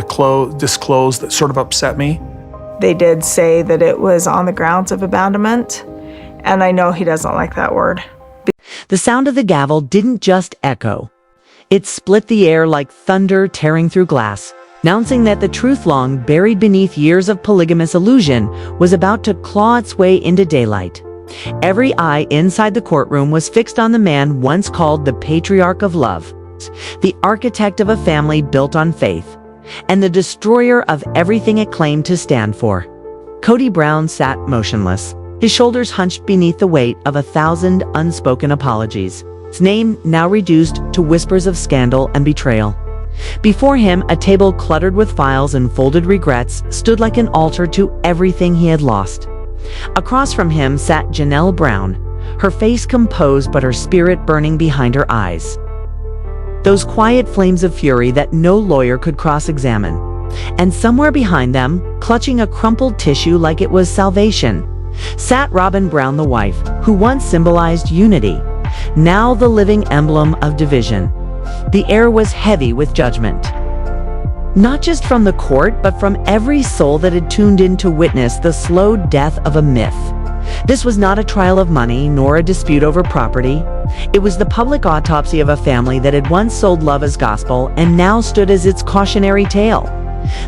disclosed that sort of upset me. They did say that it was on the grounds of abandonment, and I know he doesn't like that word. The sound of the gavel didn't just echo. It split the air like thunder tearing through glass, announcing that the truth long buried beneath years of polygamous illusion was about to claw its way into daylight. Every eye inside the courtroom was fixed on the man once called the patriarch of love, the architect of a family built on faith, and the destroyer of everything it claimed to stand for. Kody Brown sat motionless, his shoulders hunched beneath the weight of 1,000 unspoken apologies, his name now reduced to whispers of scandal and betrayal. Before him, a table cluttered with files and folded regrets stood like an altar to everything he had lost. Across from him sat Janelle Brown, her face composed but her spirit burning behind her eyes. Those quiet flames of fury that no lawyer could cross-examine. And somewhere behind them, clutching a crumpled tissue like it was salvation, sat Robyn Brown, the wife, who once symbolized unity, now the living emblem of division. The air was heavy with judgment. Not just from the court, but from every soul that had tuned in to witness the slow death of a myth. This was not a trial of money, nor a dispute over property. It was the public autopsy of a family that had once sold love as gospel and now stood as its cautionary tale.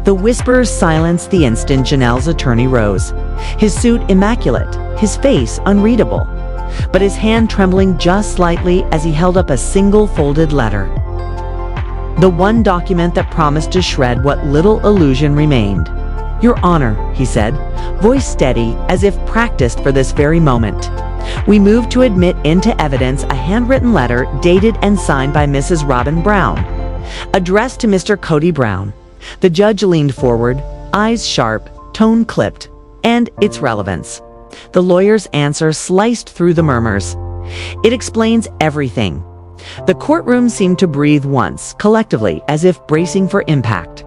The whispers silenced the instant Janelle's attorney rose, his suit immaculate, his face unreadable, but his hand trembling just slightly as he held up a single folded letter. The one document that promised to shred what little illusion remained. "Your Honor," he said, voice steady as if practiced for this very moment. "We move to admit into evidence a handwritten letter dated and signed by Mrs. Robyn Brown, addressed to Mr. Kody Brown." The judge leaned forward, eyes sharp, tone clipped, and its relevance. The lawyer's answer sliced through the murmurs. "It explains everything." The courtroom seemed to breathe once, collectively, as if bracing for impact.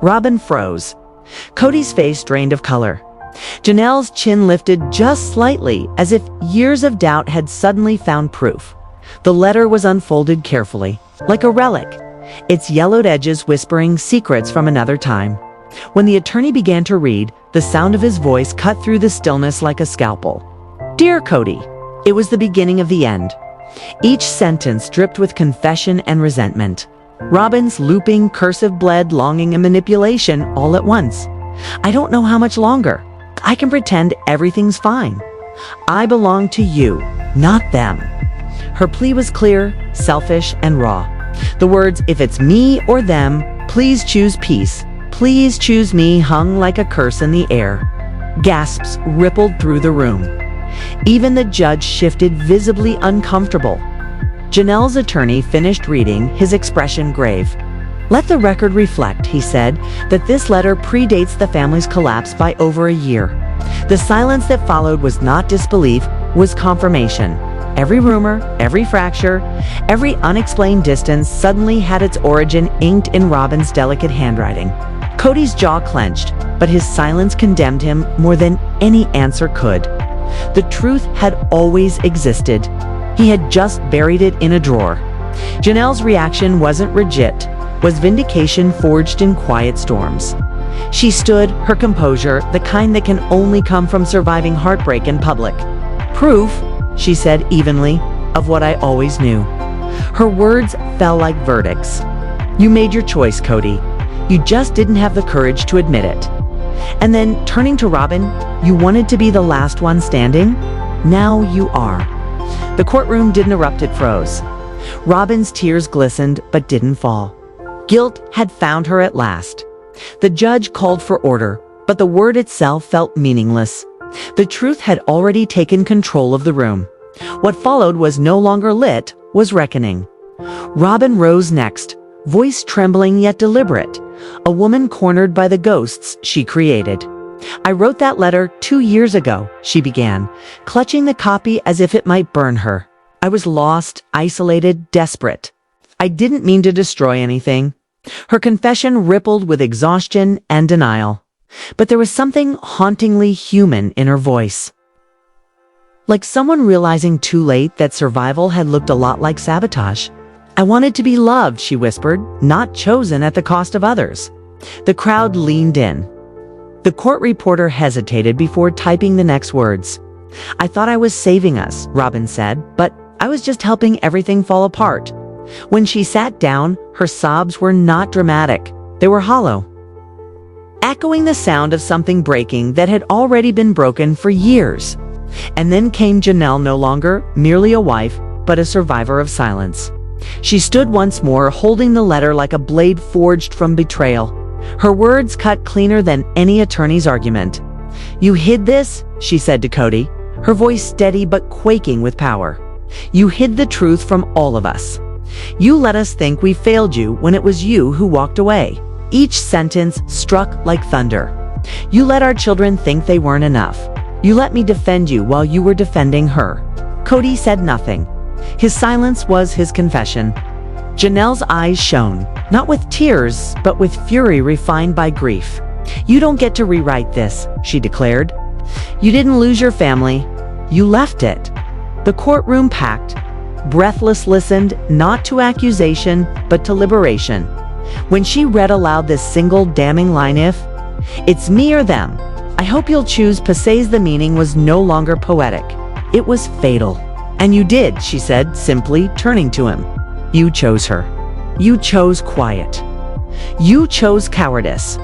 Robyn froze. Kody's face drained of color. Janelle's chin lifted just slightly, as if years of doubt had suddenly found proof. The letter was unfolded carefully, like a relic, its yellowed edges whispering secrets from another time. When the attorney began to read, the sound of his voice cut through the stillness like a scalpel. "Dear Kody," it was the beginning of the end. Each sentence dripped with confession and resentment. Robyn's looping, cursive bled longing and manipulation all at once. "I don't know how much longer. I can pretend everything's fine. I belong to you, not them." Her plea was clear, selfish, and raw. The words, "If it's me or them, please choose peace. Please choose me," hung like a curse in the air. Gasps rippled through the room. Even the judge shifted, visibly uncomfortable. Janelle's attorney finished reading, his expression grave. "Let the record reflect," he said, "that this letter predates the family's collapse by over a year. The silence that followed was not disbelief, was confirmation. Every rumor, every fracture, every unexplained distance suddenly had its origin inked in Robyn's delicate handwriting." Kody's jaw clenched, but his silence condemned him more than any answer could. The truth had always existed. He had just buried it in a drawer. Janelle's reaction wasn't legit, was vindication forged in quiet storms. She stood, her composure, the kind that can only come from surviving heartbreak in public. "Proof," she said evenly, "of what I always knew." Her words fell like verdicts. "You made your choice, Kody. You just didn't have the courage to admit it." And then, turning to Robyn, "You wanted to be the last one standing? Now you are." The courtroom didn't erupt, it froze. Robyn's tears glistened but didn't fall. Guilt had found her at last. The judge called for order, but the word itself felt meaningless. The truth had already taken control of the room. What followed was no longer lit, was reckoning. Robyn rose next, voice trembling yet deliberate, a woman cornered by the ghosts she created. "I wrote that letter 2 years ago," she began, clutching the copy as if it might burn her. "I was lost, isolated, desperate. I didn't mean to destroy anything." Her confession rippled with exhaustion and denial. But there was something hauntingly human in her voice. Like someone realizing too late that survival had looked a lot like sabotage. "I wanted to be loved," she whispered, "not chosen at the cost of others." The crowd leaned in. The court reporter hesitated before typing the next words. "I thought I was saving us," Robyn said, "but I was just helping everything fall apart." When she sat down, her sobs were not dramatic. They were hollow, echoing the sound of something breaking that had already been broken for years. And then came Janelle, no longer merely a wife, but a survivor of silence. She stood once more, holding the letter like a blade forged from betrayal. Her words cut cleaner than any attorney's argument. "You hid this," she said to Kody, her voice steady but quaking with power. "You hid the truth from all of us. You let us think we failed you when it was you who walked away." Each sentence struck like thunder. "You let our children think they weren't enough. You let me defend you while you were defending her." Kody said nothing. His silence was his confession. Janelle's eyes shone, not with tears, but with fury refined by grief. "You don't get to rewrite this," she declared. "You didn't lose your family. You left it." The courtroom packed. Breathless listened, not to accusation, but to liberation. When she read aloud this single damning line, "It's me or them. I hope you'll choose," Passé's the meaning was no longer poetic. It was fatal. "And you did," she said, simply turning to him. "You chose her. You chose quiet. You chose cowardice."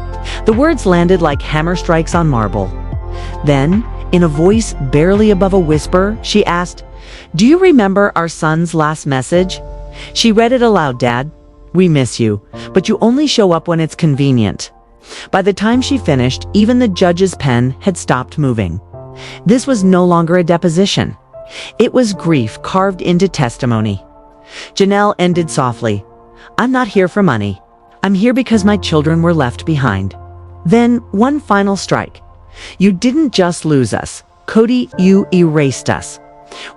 The words landed like hammer strikes on marble. Then, in a voice barely above a whisper, she asked, "Do you remember our son's last message?" She read it aloud. "Dad, we miss you, but you only show up when it's convenient." By the time she finished, even the judge's pen had stopped moving. This was no longer a deposition. It was grief carved into testimony. Janelle ended softly. "I'm not here for money. I'm here because my children were left behind." Then, one final strike. "You didn't just lose us. Kody, you erased us."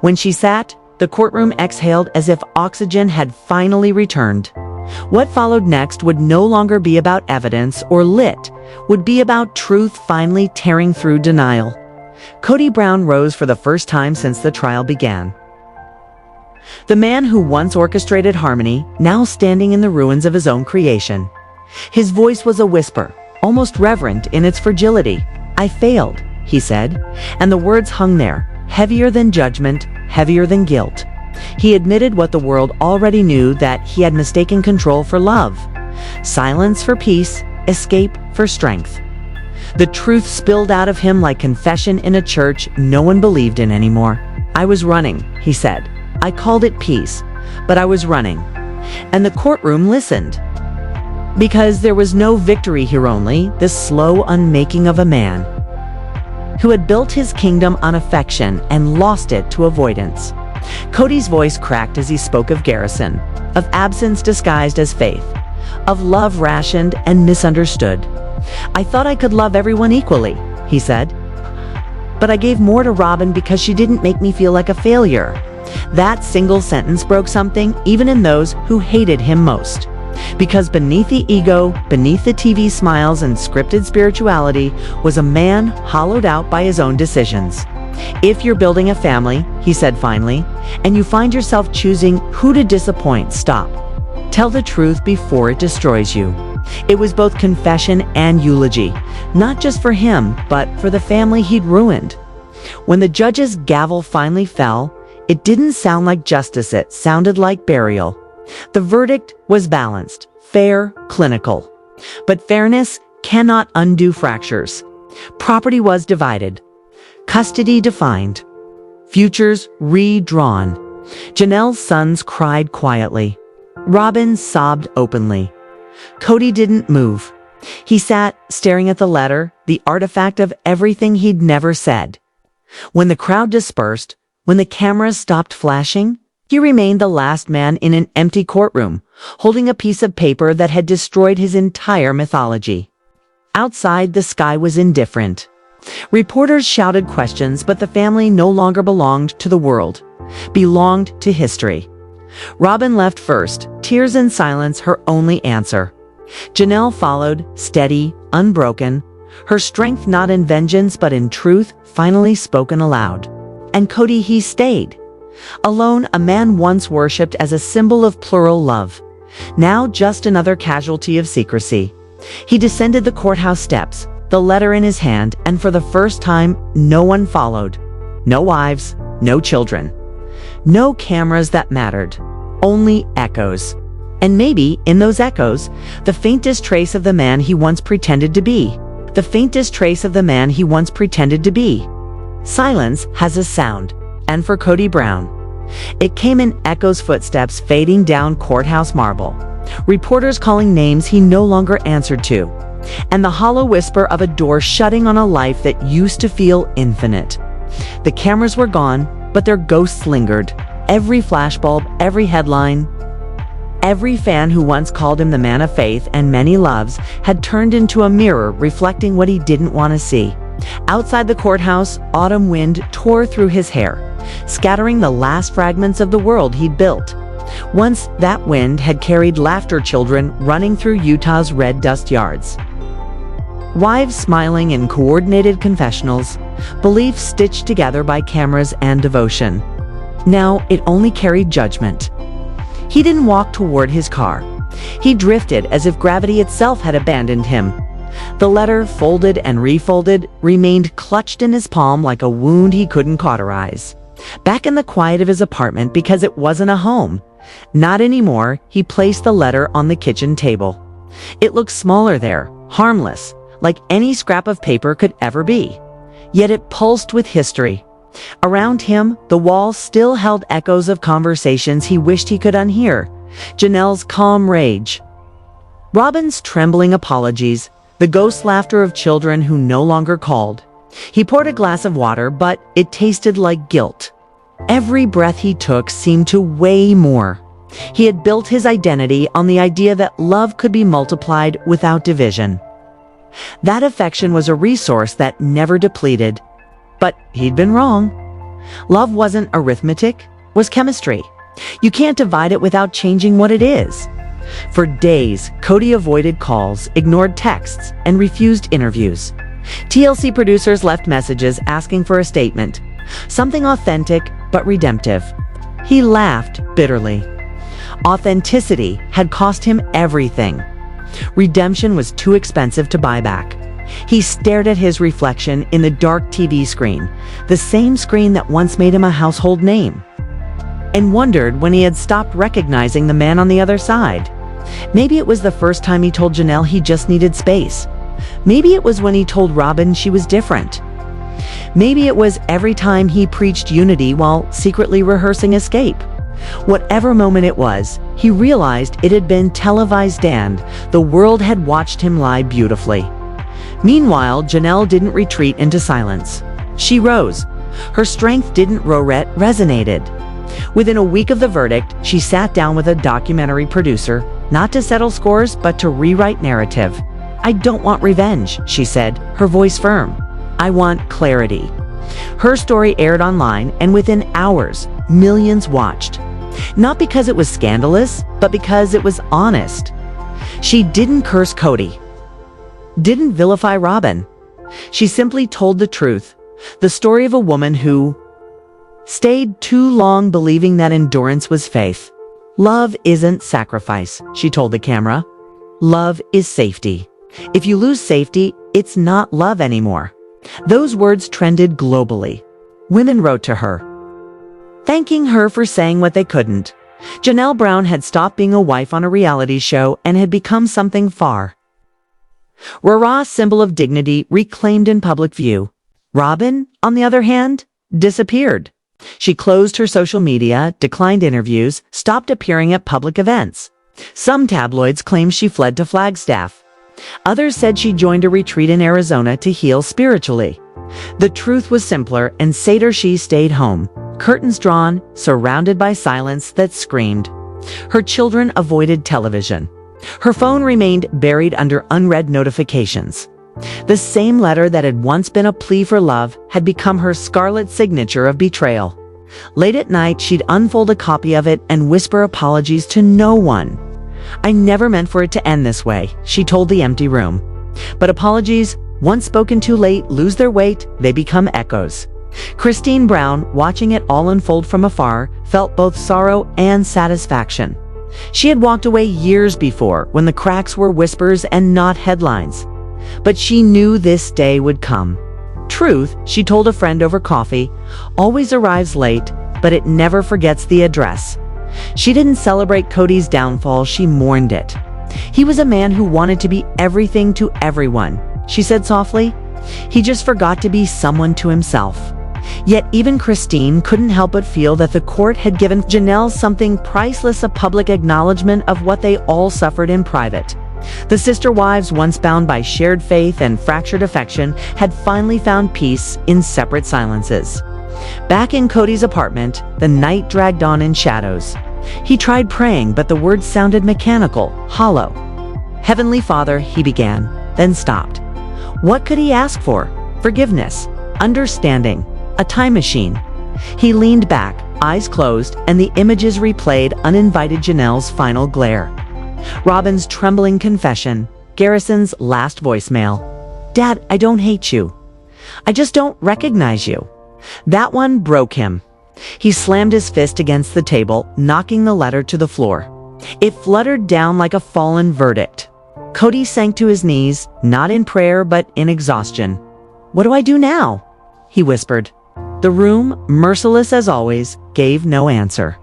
When she sat, the courtroom exhaled as if oxygen had finally returned. What followed next would no longer be about evidence or lit, would be about truth finally tearing through denial. Kody Brown rose for the first time since the trial began. The man who once orchestrated harmony, now standing in the ruins of his own creation. His voice was a whisper, almost reverent in its fragility. "I failed," he said, and the words hung there, heavier than judgment, heavier than guilt. He admitted what the world already knew, that he had mistaken control for love, silence for peace, escape for strength. The truth spilled out of him like confession in a church no one believed in anymore. "I was running," he said. "I called it peace, but I was running." And the courtroom listened. Because there was no victory here, only the slow unmaking of a man who had built his kingdom on affection and lost it to avoidance. Kody's voice cracked as he spoke of Garrison, of absence disguised as faith, of love rationed and misunderstood. "I thought I could love everyone equally," he said. "But I gave more to Robyn because she didn't make me feel like a failure." That single sentence broke something even in those who hated him most. Because beneath the ego, beneath the TV smiles and scripted spirituality, was a man hollowed out by his own decisions. "If you're building a family," he said finally, "and you find yourself choosing who to disappoint, stop. Tell the truth before it destroys you." It was both confession and eulogy, not just for him, but for the family he'd ruined. When the judge's gavel finally fell, it didn't sound like justice, it sounded like burial. The verdict was balanced, fair, clinical. But fairness cannot undo fractures. Property was divided, custody defined, futures redrawn. Janelle's sons cried quietly. Robyn sobbed openly. Kody didn't move. He sat, staring at the letter, the artifact of everything he'd never said. When the crowd dispersed, when the cameras stopped flashing, he remained the last man in an empty courtroom, holding a piece of paper that had destroyed his entire mythology. Outside, the sky was indifferent. Reporters shouted questions, but the family no longer belonged to the world, belonged to history. Robyn left first, tears and silence her only answer. Janelle followed, steady, unbroken, her strength not in vengeance but in truth finally spoken aloud. And Kody, he stayed. Alone, a man once worshipped as a symbol of plural love. Now just another casualty of secrecy. He descended the courthouse steps, the letter in his hand, and for the first time, no one followed. No wives, no children. No cameras that mattered. Only echoes. And maybe, in those echoes, the faintest trace of the man he once pretended to be. The faintest trace of the man he once pretended to be. Silence has a sound, and for Kody Brown, it came in echoes, footsteps fading down courthouse marble, reporters calling names he no longer answered to, and the hollow whisper of a door shutting on a life that used to feel infinite. The cameras were gone, but their ghosts lingered. Every flashbulb, every headline, every fan who once called him the man of faith and many loves had turned into a mirror reflecting what he didn't want to see. Outside the courthouse, autumn wind tore through his hair, scattering the last fragments of the world he'd built. Once that wind had carried laughter children running through Utah's red dust yards. Wives smiling in coordinated confessionals, beliefs stitched together by cameras and devotion. Now it only carried judgment. He didn't walk toward his car. He drifted as if gravity itself had abandoned him. The letter, folded and refolded, remained clutched in his palm like a wound he couldn't cauterize. Back in the quiet of his apartment because it wasn't a home. Not anymore, he placed the letter on the kitchen table. It looked smaller there, harmless, like any scrap of paper could ever be. Yet it pulsed with history. Around him, the walls still held echoes of conversations he wished he could unhear. Janelle's calm rage, Robyn's trembling apologies, the ghost laughter of children who no longer called. He poured a glass of water, but it tasted like guilt. Every breath he took seemed to weigh more. He had built his identity on the idea that love could be multiplied without division. That affection was a resource that never depleted. But he'd been wrong. Love wasn't arithmetic, was chemistry. You can't divide it without changing what it is. For days, Kody avoided calls, ignored texts, and refused interviews. TLC producers left messages asking for a statement, something authentic but redemptive. He laughed bitterly. Authenticity had cost him everything. Redemption was too expensive to buy back. He stared at his reflection in the dark TV screen, the same screen that once made him a household name, and wondered when he had stopped recognizing the man on the other side. Maybe it was the first time he told Janelle he just needed space. Maybe it was when he told Robyn she was different. Maybe it was every time he preached unity while secretly rehearsing escape. Whatever moment it was, he realized it had been televised and the world had watched him lie beautifully. Meanwhile, Janelle didn't retreat into silence. She rose. Her strength didn't resonated. Within a week of the verdict, she sat down with a documentary producer, not to settle scores, but to rewrite narrative. "I don't want revenge," she said, her voice firm. "I want clarity." Her story aired online, and within hours, millions watched. Not because it was scandalous, but because it was honest. She didn't curse Kody, didn't vilify Robyn. She simply told the truth, the story of a woman who stayed too long believing that endurance was faith. "Love isn't sacrifice," she told the camera. "Love is safety. If you lose safety, it's not love anymore." Those words trended globally. Women wrote to her, thanking her for saying what they couldn't. Janelle Brown had stopped being a wife on a reality show and had become something far. Raw symbol of dignity reclaimed in public view. Robyn, on the other hand, disappeared. She closed her social media, declined interviews, stopped appearing at public events. Some tabloids claimed she fled to Flagstaff. Others said she joined a retreat in Arizona to heal spiritually. The truth was simpler, and Seder she stayed home, curtains drawn, surrounded by silence that screamed. Her children avoided television. Her phone remained buried under unread notifications. The same letter that had once been a plea for love had become her scarlet signature of betrayal. Late at night, she'd unfold a copy of it and whisper apologies to no one. "I never meant for it to end this way," she told the empty room. But apologies, once spoken too late, lose their weight. They become echoes. Christine Brown, watching it all unfold from afar, felt both sorrow and satisfaction. She had walked away years before, when the cracks were whispers and not headlines. But she knew this day would come. Truth, she told a friend over coffee, always arrives late, but it never forgets the address. She didn't celebrate Kody's downfall, she mourned it. He was a man who wanted to be everything to everyone, she said softly. He just forgot to be someone to himself. Yet even Christine couldn't help but feel that the court had given Janelle something priceless, a public acknowledgement of what they all suffered in private. The sister wives, once bound by shared faith and fractured affection, had finally found peace in separate silences. Back in Kody's apartment, the night dragged on in shadows. He tried praying, but the words sounded mechanical, hollow. "Heavenly Father," he began, then stopped. What could he ask for? Forgiveness, understanding, a time machine. He leaned back, eyes closed, and the images replayed uninvited Janelle's final glare. Robyn's trembling confession, Garrison's last voicemail. "Dad, I don't hate you. I just don't recognize you." That one broke him. He slammed his fist against the table, knocking the letter to the floor. It fluttered down like a fallen verdict. Kody sank to his knees, not in prayer but in exhaustion. "What do I do now?" he whispered. The room, merciless as always, gave no answer.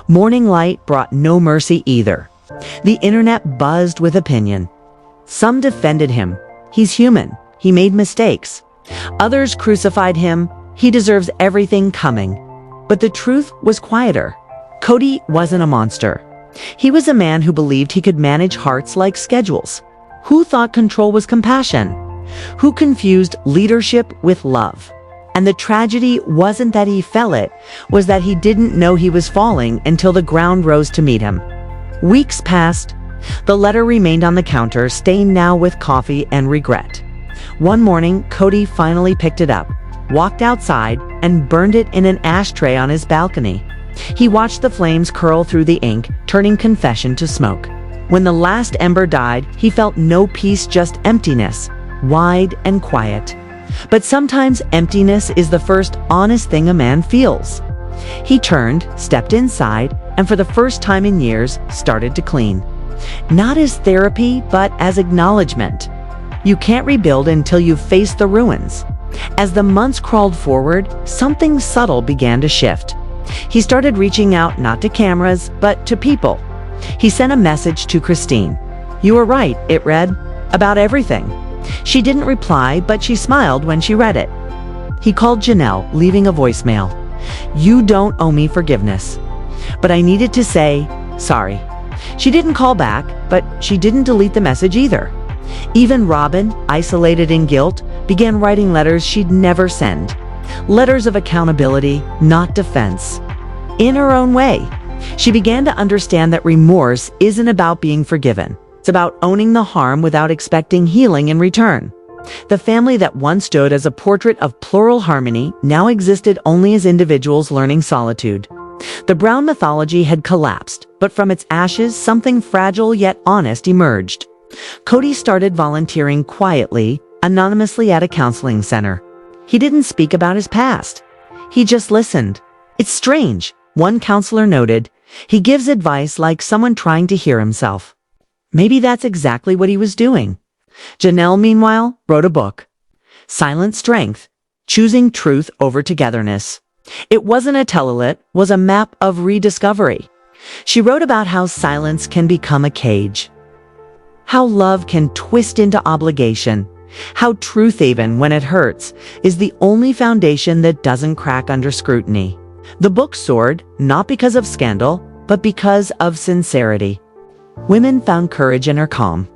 Morning light brought no mercy either. The internet buzzed with opinion. Some defended him. He's human. He made mistakes. Others crucified him. He deserves everything coming. But the truth was quieter. Kody wasn't a monster. He was a man who believed he could manage hearts like schedules. Who thought control was compassion? Who confused leadership with love? And the tragedy wasn't that he fell, it was that he didn't know he was falling until the ground rose to meet him. Weeks passed. The letter remained on the counter, stained now with coffee and regret. One morning, Kody finally picked it up, walked outside, and burned it in an ashtray on his balcony. He watched the flames curl through the ink, turning confession to smoke. When the last ember died, he felt no peace, just emptiness, wide and quiet. But sometimes emptiness is the first honest thing a man feels. He turned, stepped inside, and for the first time in years, started to clean. Not as therapy, but as acknowledgement. You can't rebuild until you've faced the ruins. As the months crawled forward, something subtle began to shift. He started reaching out, not to cameras, but to people. He sent a message to Christine. "You were right," it read, "about everything." She didn't reply, but she smiled when she read it. He called Janelle, leaving a voicemail. "You don't owe me forgiveness, but I needed to say sorry." She didn't call back, but she didn't delete the message either. Even Robyn, isolated in guilt, began writing letters she'd never send. Letters of accountability, not defense. In her own way, she began to understand that remorse isn't about being forgiven. It's about owning the harm without expecting healing in return. The family that once stood as a portrait of plural harmony now existed only as individuals learning solitude. The Brown mythology had collapsed, but from its ashes, something fragile yet honest emerged. Kody started volunteering quietly, anonymously at a counseling center. He didn't speak about his past. He just listened. "It's strange," one counselor noted. "He gives advice like someone trying to hear himself." Maybe that's exactly what he was doing. Janelle, meanwhile, wrote a book. Silent Strength, Choosing Truth Over Togetherness. It wasn't a telelit, was a map of rediscovery. She wrote about how silence can become a cage. How love can twist into obligation. How truth, even when it hurts, is the only foundation that doesn't crack under scrutiny. The book soared, not because of scandal, but because of sincerity. Women found courage in her calm.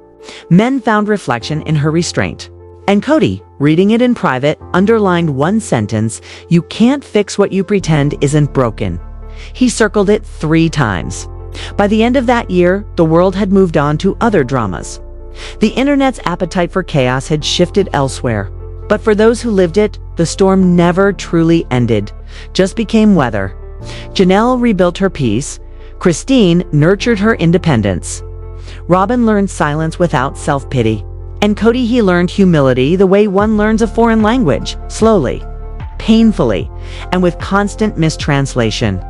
Men found reflection in her restraint. And Kody, reading it in private, underlined one sentence: "You can't fix what you pretend isn't broken." He circled it 3 times. By the end of that year, the world had moved on to other dramas. The internet's appetite for chaos had shifted elsewhere. But for those who lived it, the storm never truly ended, just became weather. Janelle rebuilt her peace. Christine nurtured her independence. Robyn learned silence without self-pity. And Kody, he learned humility the way one learns a foreign language, slowly, painfully, and with constant mistranslation.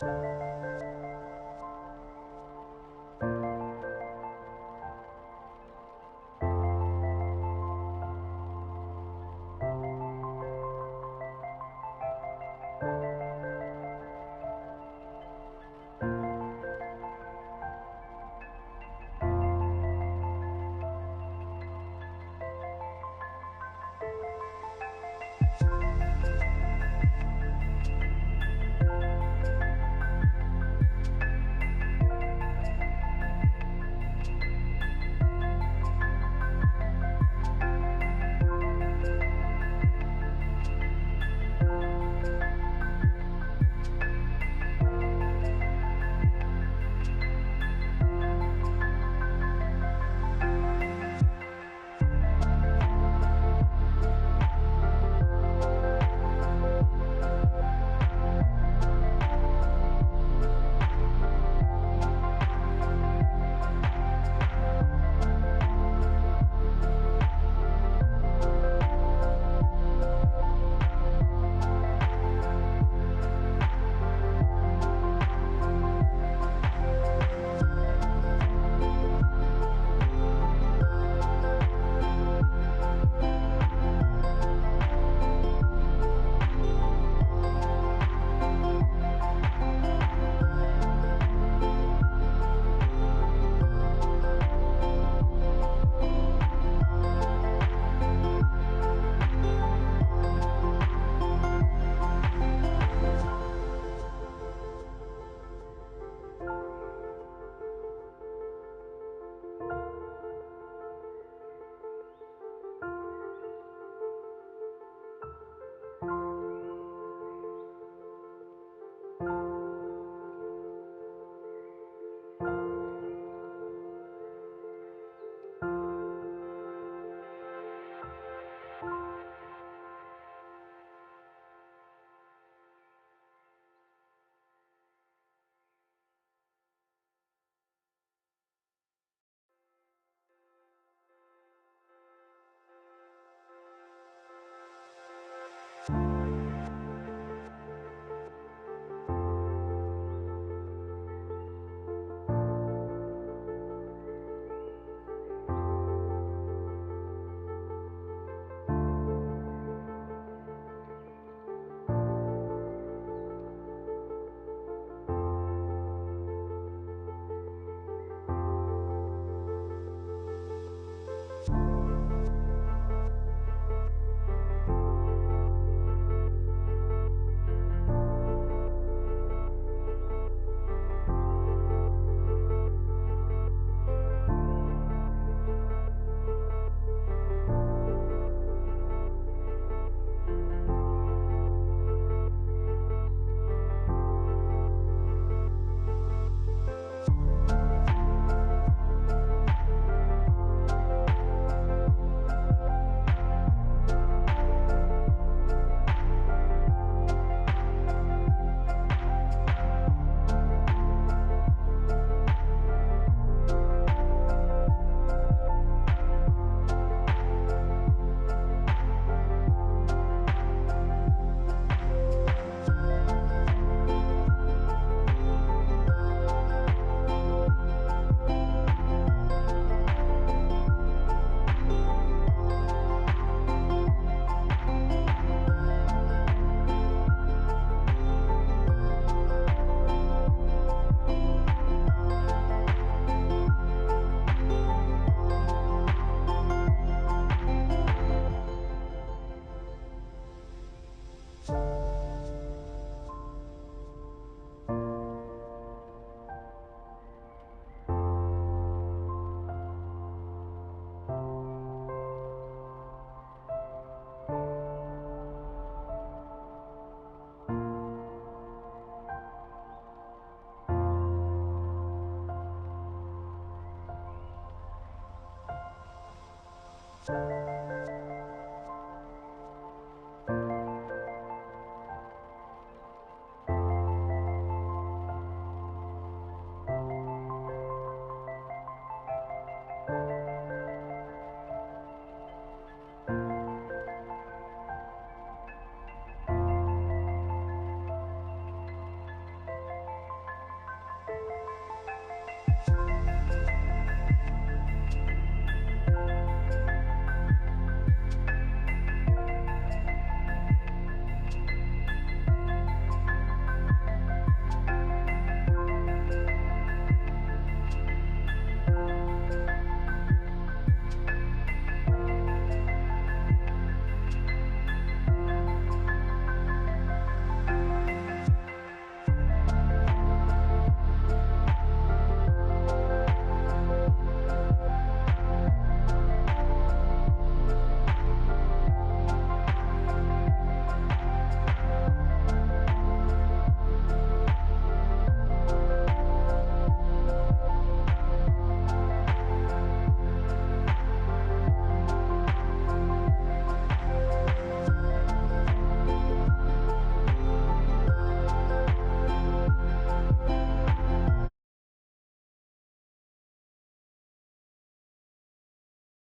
Bye.